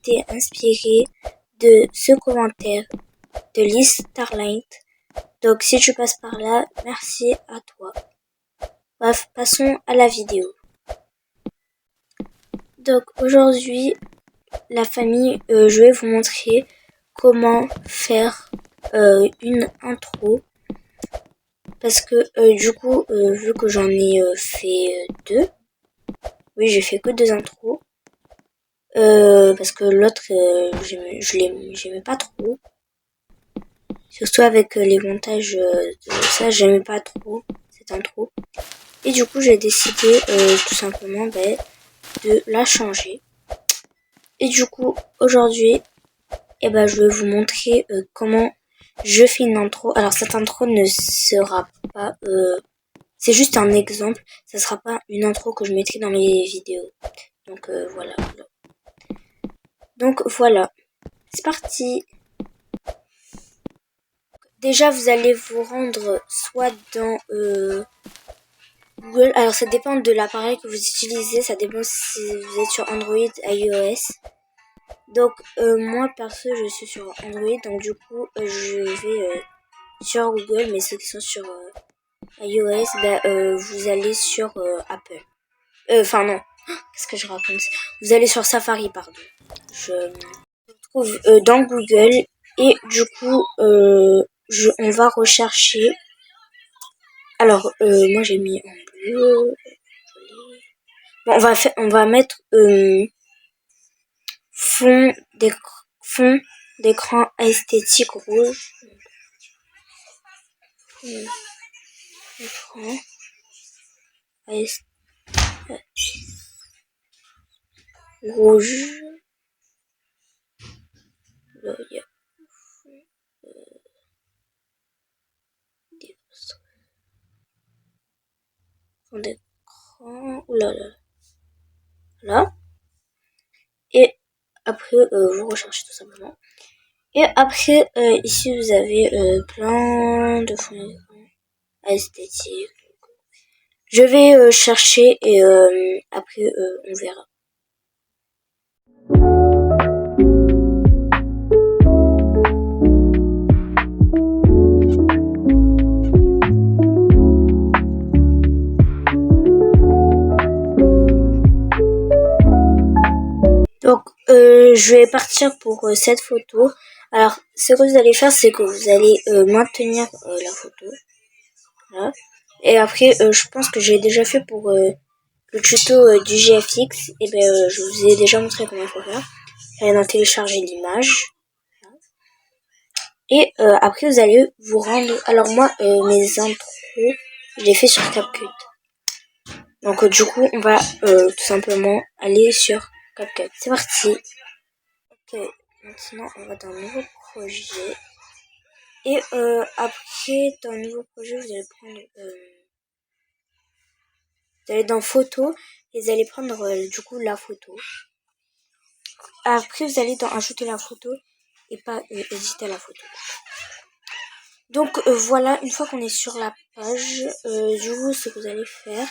été inspiré de ce commentaire de Liz Starlight. Donc si tu passes par là, merci à toi. Bref, passons à la vidéo. Donc aujourd'hui, la famille, je vais vous montrer comment faire une intro. Parce que du coup, vu que j'en ai fait 2, oui j'ai fait que 2 intros. Parce que l'autre, j'aimais pas trop. Surtout avec les montages de ça, j'aimais pas trop cette intro. Et du coup, j'ai décidé tout simplement de la changer. Et du coup, aujourd'hui, je vais vous montrer comment je fais une intro. Alors, cette intro ne sera pas... c'est juste un exemple. Ça sera pas une intro que je mettrai dans mes vidéos. Donc, voilà. Donc, voilà. C'est parti. Déjà, vous allez vous rendre soit dans Google. Alors, ça dépend de l'appareil que vous utilisez. Ça dépend si vous êtes sur Android, iOS. Donc, moi, perso, je suis sur Android. Donc, du coup, je vais sur Google. Mais ceux qui sont sur iOS, vous allez sur Apple. Enfin, non. Qu'est-ce que je raconte? Vous allez sur Safari, pardon. Je me trouve dans Google. Et du coup, on va rechercher. Alors, moi j'ai mis en bleu. Bon, on va mettre fond d'écran esthétique rouge. Écran rouge. Fond d'écran. Oulala. Là. Et après, vous recherchez tout simplement. Et après, ici, vous avez plein de fonds d'écran esthétiques. Je vais chercher et après, on verra. Donc, je vais partir pour cette photo. Alors, ce que vous allez faire, c'est que vous allez maintenir la photo. Voilà. Et après, je pense que j'ai déjà fait pour le tuto du GFX. Et je vous ai déjà montré comment il faut faire. Vous allez télécharger l'image. Et après, vous allez vous rendre... Alors moi, mes intros, je les fais sur CapCut. Donc, du coup, on va tout simplement aller sur CapCut. C'est parti. Ok, maintenant on va dans un nouveau projet. Et après, dans un nouveau projet, vous allez prendre... vous allez dans photo et vous allez prendre du coup la photo. Après, vous allez dans ajouter la photo et pas éditer la photo. Donc voilà, une fois qu'on est sur la page, du coup, ce que vous allez faire,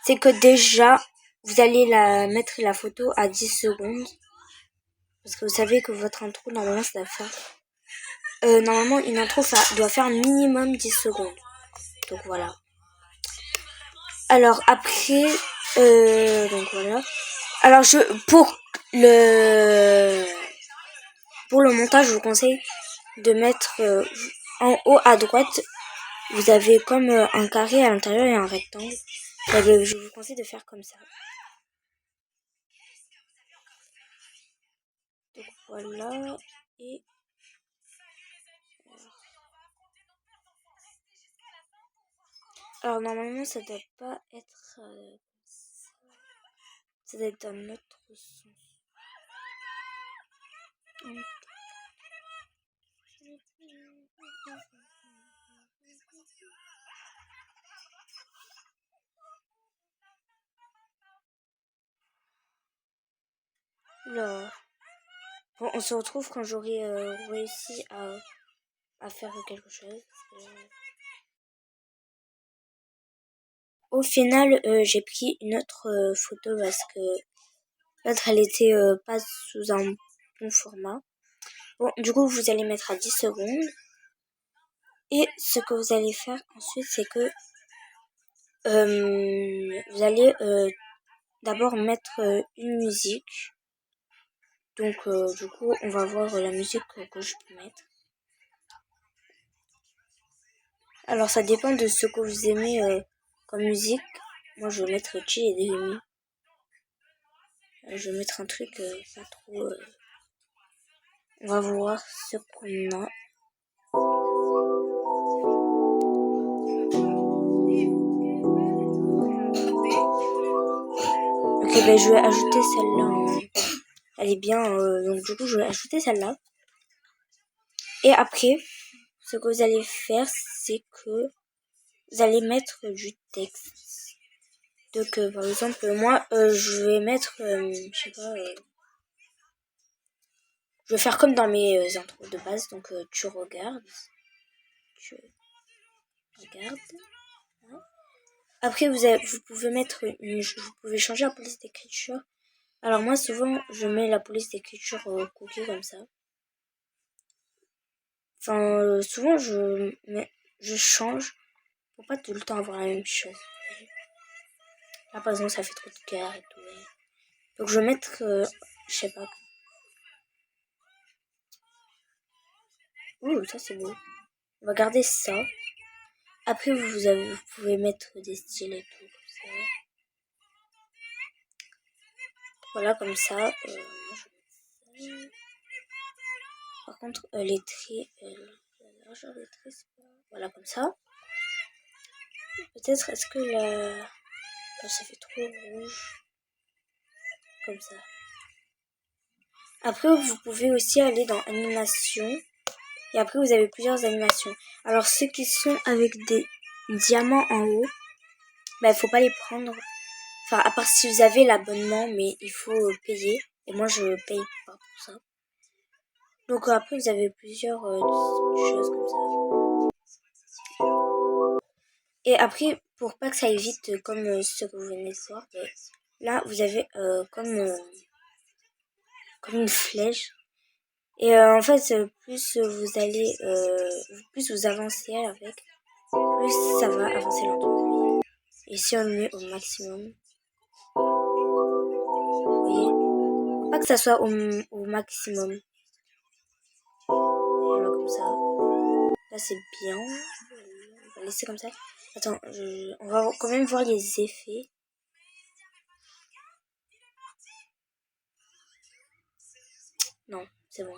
c'est que déjà, vous allez mettre la photo à 10 secondes. Parce que vous savez que votre intro, normalement, ça doit faire... normalement, une intro, ça doit faire minimum 10 secondes. Donc voilà. Alors après, donc voilà. Alors pour le montage, je vous conseille de mettre en haut à droite, vous avez comme un carré à l'intérieur et un rectangle. Je vous conseille de faire comme ça. Donc voilà. Et alors normalement, ça doit pas être ça doit être dans notre sens. Là. Bon, on se retrouve quand j'aurai réussi à faire quelque chose. Au final, j'ai pris une autre photo parce que L'autre, elle était pas sous un bon format. Bon, du coup, vous allez mettre à 10 secondes. Et ce que vous allez faire ensuite, c'est que vous allez d'abord mettre une musique. Donc, du coup, on va voir la musique que je peux mettre. Alors, ça dépend de ce que vous aimez comme musique. Moi, je vais mettre Chill et Dreamy. Je vais mettre un truc pas trop... On va voir ce qu'on a. Ok, ben je vais ajouter celle-là. Elle est bien, donc du coup, je vais ajouter celle-là. Et après, ce que vous allez faire, c'est que vous allez mettre du texte. Donc, par exemple, moi, je vais mettre, je sais pas, je vais faire comme dans mes intros de base. Donc, tu regardes. Hein. Après, vous pouvez mettre vous pouvez changer la police d'écriture. Alors moi, souvent, je mets la police d'écriture cookie comme ça. Enfin, souvent, je change pour pas tout le temps avoir la même chose. Là, par exemple, ça fait trop de cœur et tout. Donc, je vais mettre, je sais pas. Ouh, ça c'est beau. On va garder ça. Après, vous pouvez mettre des styles et tout, comme ça. Voilà, comme ça. Moi, je mets ça. Par contre, les traits, la largeur des traits, c'est pas... Voilà, comme ça. Peut-être, est-ce que la... ça fait trop rouge. Comme ça. Après, vous pouvez aussi aller dans animation. Et après, vous avez plusieurs animations. Alors, ceux qui sont avec des diamants en haut, bah, il faut pas les prendre. Enfin, à part si vous avez l'abonnement, mais il faut payer. Et moi, je paye pas pour ça. Donc, après, vous avez plusieurs choses comme ça. Et après, pour pas que ça aille vite comme ce que vous venez de voir, là, vous avez comme une flèche. Et en fait, plus vous allez, plus vous avancez avec, plus ça va avancer lentement. Et si on le met au maximum, vous voyez, faut pas que ça soit au maximum. Voilà, comme ça. Là, c'est bien. On va laisser comme ça. Attends, on va quand même voir les effets. Non, c'est bon.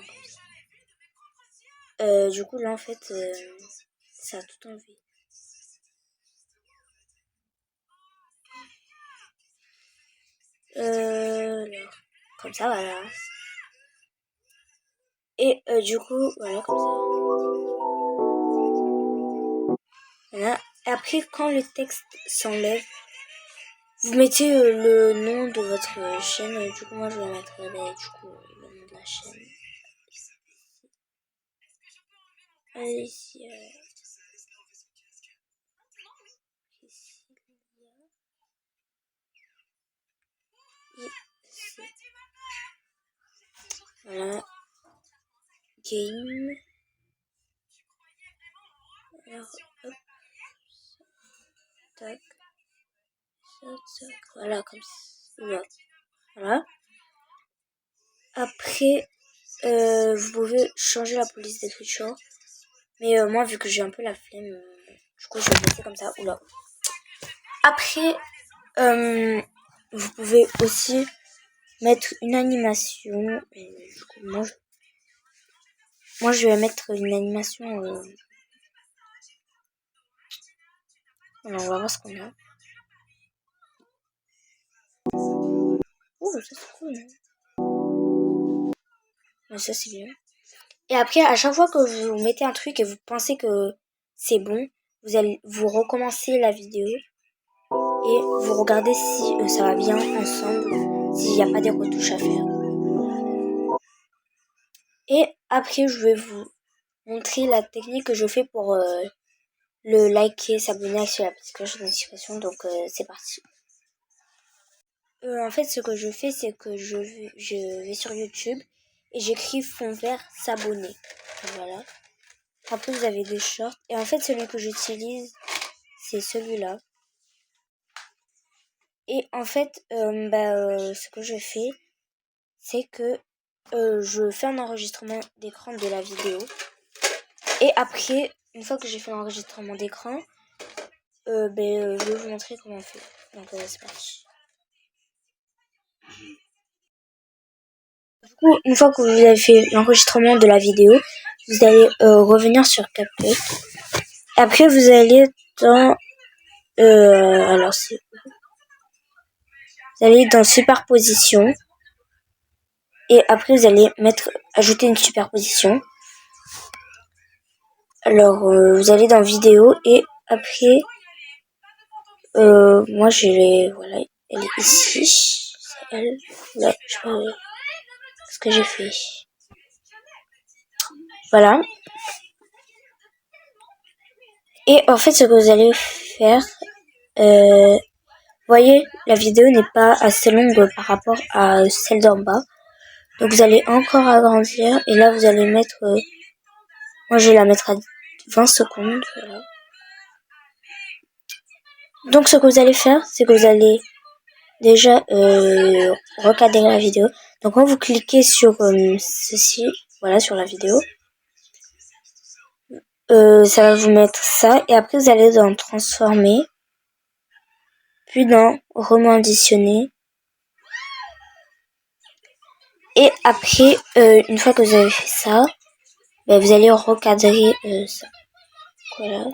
Du coup, là, en fait, ça a tout enlevé. Alors, comme ça, voilà. Et du coup, voilà, comme ça. Voilà. Et après, quand le texte s'enlève, vous mettez le nom de votre chaîne. Du coup, moi, je vais mettre du coup, le nom de la chaîne. Allez, ici. Voilà. Game. Alors, hop. Tac. Tac, tac. Voilà, comme ça. Voilà. Après, vous pouvez changer la police d'écriture. Mais moi, vu que j'ai un peu la flemme, du coup, je vais laisser comme ça. Oula. Après, vous pouvez aussi mettre une animation. Et du coup, moi, je vais mettre une animation. Alors, on va voir ce qu'on a. Oh, ça c'est cool. Ouais, ça c'est bien. Et après, à chaque fois que vous mettez un truc et vous pensez que c'est bon, vous recommencez la vidéo et vous regardez si ça va bien ensemble, s'il n'y a pas des retouches à faire. Et après, je vais vous montrer la technique que je fais pour le liker, s'abonner, activer la petite cloche de notification. Donc, c'est parti. En fait, ce que je fais, c'est que je vais sur YouTube et j'écris fond vert s'abonner. Voilà. Après, vous avez des shorts. Et en fait, celui que j'utilise, c'est celui-là. Et en fait, ce que je fais, c'est que je fais un enregistrement d'écran de la vidéo. Et après, une fois que j'ai fait l'enregistrement d'écran, je vais vous montrer comment on fait. Donc, c'est parti. Du coup, une fois que vous avez fait l'enregistrement de la vidéo, vous allez revenir sur CapCut. Après, vous allez dans... vous allez dans superposition. Et après, vous allez ajouter une superposition. Alors, vous allez dans vidéo et après, moi, voilà, elle est ici. C'est elle. Là, je sais pas ce que j'ai fait. Voilà. Et en fait, ce que vous allez faire, voyez, la vidéo n'est pas assez longue par rapport à celle d'en bas. Donc, vous allez encore agrandir. Et là, vous allez mettre... moi, je vais la mettre à 20 secondes. Voilà. Donc, ce que vous allez faire, c'est que vous allez déjà recadrer la vidéo. Donc, quand vous cliquez sur ceci, voilà, sur la vidéo, ça va vous mettre ça. Et après, vous allez dans transformer, puis dans remonditionner. Et après, une fois que vous avez fait ça, vous allez recadrer ça. Voilà.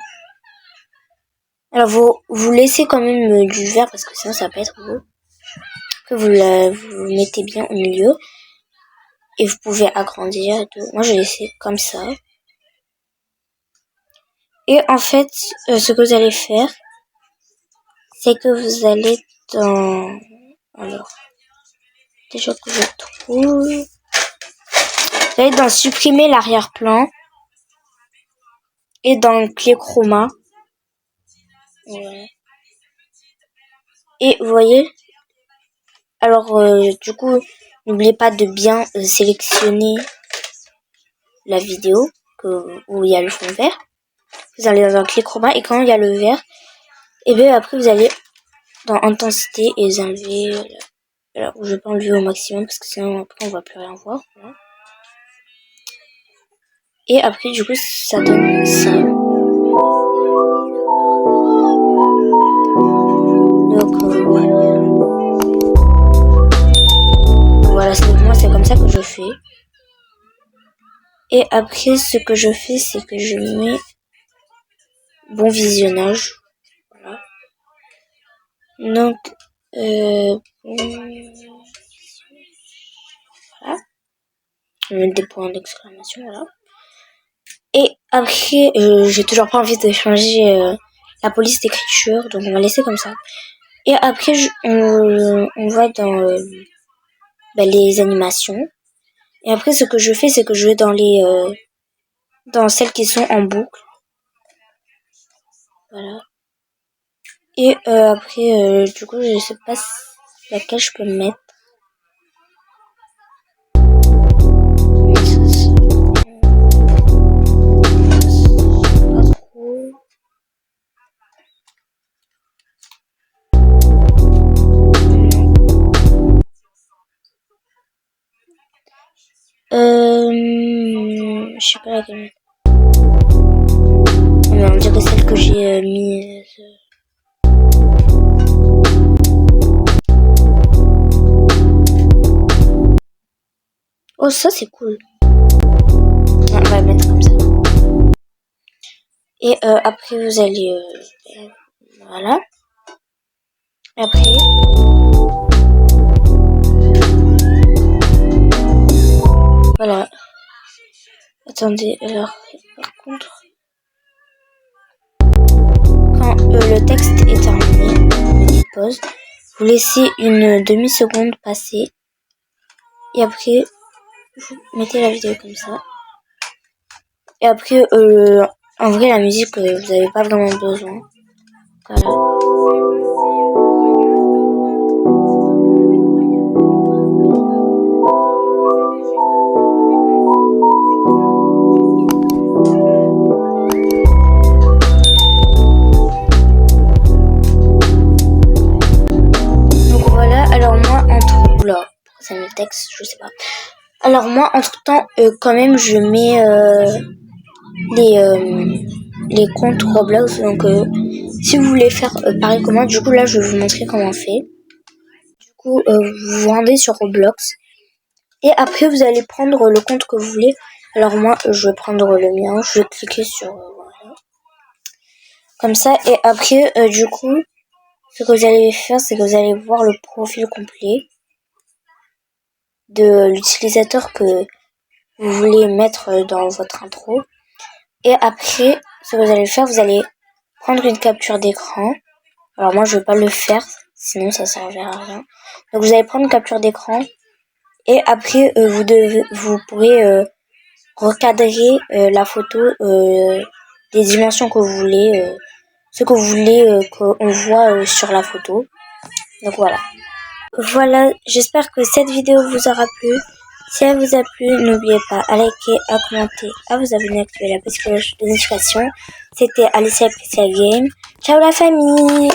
Alors, vous laissez quand même du vert parce que sinon, ça va pas être beau. Après, vous mettez bien au milieu. Et vous pouvez agrandir. Moi, je vais laisser comme ça. Et en fait, ce que vous allez faire, c'est que vous allez dans... Alors, déjà que je trouve... Vous allez dans supprimer l'arrière-plan. Et dans clé chroma. Voilà. Et vous voyez, alors du coup, n'oubliez pas de bien sélectionner la vidéo où il y a le fond vert. Vous allez dans clé chroma et quand il y a le vert, et bien après vous allez dans intensité et vous enlevez. Alors je vais pas enlever au maximum parce que sinon après on va plus rien voir. Voilà. Et après du coup ça donne ça. Donc voilà, moi c'est comme ça que je fais. Et après ce que je fais, c'est que je mets bon visionnage. Voilà. Donc voilà. On met des points d'exclamation, voilà. Et après, j'ai toujours pas envie de changer la police d'écriture, donc on va laisser comme ça. Et après, on va dans les animations. Et après, ce que je fais, c'est que je vais dans celles qui sont en boucle. Voilà. Et après, du coup, je sais pas laquelle je peux mettre. Je sais pas laquelle. Mais on dirait celle que j'ai mis. Oh, ça c'est cool. On va mettre comme ça. Et après vous allez voilà. Après voilà. Attendez, alors par contre quand le texte est terminé, petite pause, vous laissez une demi-seconde passer et après vous mettez la vidéo comme ça. Et après en vrai la musique vous n'avez pas vraiment besoin. Voilà. texte, je sais pas. Alors moi, entre temps, quand même, je mets les comptes Roblox. Donc, si vous voulez faire pareil que moi, du coup là, je vais vous montrer comment on fait. Du coup, vous vous rendez sur Roblox et après vous allez prendre le compte que vous voulez. Alors moi, je vais prendre le mien. Je vais cliquer sur voilà. Comme ça, et après, du coup, ce que vous allez faire, c'est que vous allez voir le profil complet de l'utilisateur que vous voulez mettre dans votre intro. Et après, ce que vous allez faire, vous allez prendre une capture d'écran. Alors moi, je vais pas le faire, sinon ça servira à rien. Donc vous allez prendre une capture d'écran. Et après, vous pourrez recadrer la photo des dimensions que vous voulez, ce que vous voulez qu'on voit sur la photo. Donc voilà. Voilà, j'espère que cette vidéo vous aura plu. Si elle vous a plu, n'oubliez pas à liker, à commenter, à vous abonner, à activer la petite cloche de notification. C'était Alicia Priscilla Game. Ciao la famille!